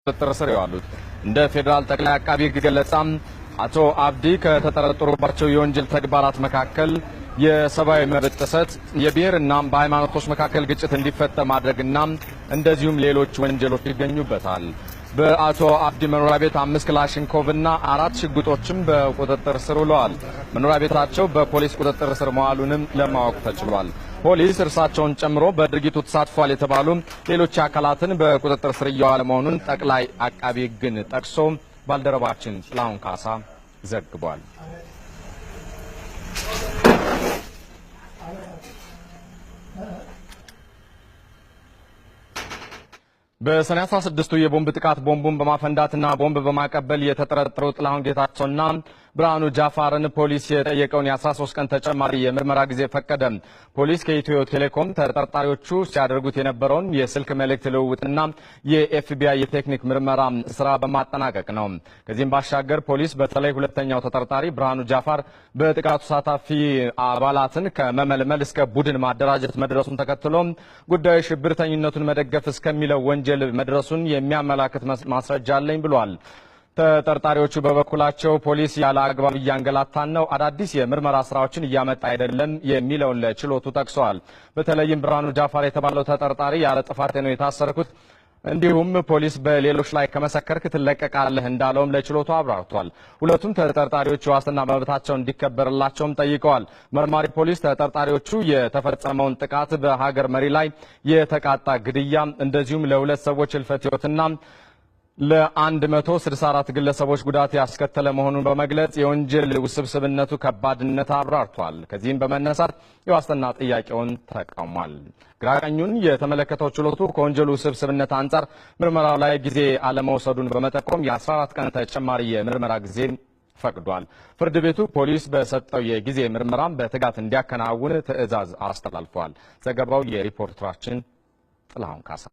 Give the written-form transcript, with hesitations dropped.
ቁጥጥር ስር ያሉት እንደ ፌደራል ጠቅላይ አቃቢ ሕግ ገለጻም አቶ አብዲ ከተጠረጠሩባቸው የወንጀል ተግባራት መካከል የሰብአዊ መብት ጥሰት፣ የብሔርና በሃይማኖቶች መካከል ግጭት እንዲፈጠር ማድረግና እንደዚሁም ሌሎች ወንጀሎች ይገኙበታል። በአቶ አብዲ መኖሪያ ቤት 5 ክላሽንኮቭና 4 ሽጉጦችም በቁጥጥር ስር ውለዋል። መኖሪያ ቤታቸው በፖሊስ ቁጥጥር ስር መዋሉንም ለማወቅ ተችሏል። ፖሊስ እርሳቸውን ጨምሮ በድርጊቱ ተሳትፏል የተባሉ ሌሎች አካላትን በቁጥጥር ስር እያዋለ መሆኑን ጠቅላይ አቃቢ ሕግን ጠቅሶ ባልደረባችን ጥላሁን ካሳ ዘግቧል። በሰኔ 16ቱ የቦምብ ጥቃት ቦምቡን በማፈንዳትና ቦምብ በማቀበል የተጠረጠሩ ጥላሁን ጌታቸውና ብርሃኑ ጃፋርን ፖሊስ የጠየቀውን የ13 ቀን ተጨማሪ የምርመራ ጊዜ ፈቀደ። ፖሊስ ከኢትዮ ቴሌኮም ተጠርጣሪዎቹ ሲያደርጉት የነበረውን የስልክ መልእክት ልውውጥና የኤፍቢአይ የቴክኒክ ምርመራ ስራ በማጠናቀቅ ነው። ከዚህም ባሻገር ፖሊስ በተለይ ሁለተኛው ተጠርጣሪ ብርሃኑ ጃፋር በጥቃቱ ተሳታፊ አባላትን ከመመልመል እስከ ቡድን ማደራጀት መድረሱን ተከትሎ ጉዳዩ ሽብርተኝነቱን መደገፍ እስከሚለው ወንጀል መድረሱን የሚያመላክት ማስረጃ አለኝ ብሏል። ተጠርጣሪዎቹ በበኩላቸው ፖሊስ ያለ አግባብ እያንገላታን ነው፣ አዳዲስ የምርመራ ስራዎችን እያመጣ አይደለም የሚለውን ለችሎቱ ጠቅሰዋል። በተለይም ብርሃኑ ጃፋር የተባለው ተጠርጣሪ ያለ ጥፋቴ ነው የታሰርኩት፣ እንዲሁም ፖሊስ በሌሎች ላይ ከመሰከርክ ትለቀቃለህ እንዳለውም ለችሎቱ አብራርቷል። ሁለቱም ተጠርጣሪዎቹ ዋስትና መብታቸው እንዲከበርላቸውም ጠይቀዋል። መርማሪ ፖሊስ ተጠርጣሪዎቹ የተፈጸመውን ጥቃት በሀገር መሪ ላይ የተቃጣ ግድያ እንደዚሁም ለሁለት ሰዎች ህልፈት ህይወትና ለ164 ግለሰቦች ጉዳት ያስከተለ መሆኑን በመግለጽ የወንጀል ውስብስብነቱ ከባድነት አብራርቷል። ከዚህም በመነሳት የዋስትና ጥያቄውን ተቃውሟል። ግራቀኙን የተመለከተው ችሎቱ ከወንጀሉ ውስብስብነት አንጻር ምርመራው ላይ ጊዜ አለመውሰዱን በመጠቆም የ14 ቀን ተጨማሪ የምርመራ ጊዜ ፈቅዷል። ፍርድ ቤቱ ፖሊስ በሰጠው የጊዜ ምርመራም በትጋት እንዲያከናውን ትዕዛዝ አስተላልፏል። ዘገባው የሪፖርተራችን ጥላሁን ካሳ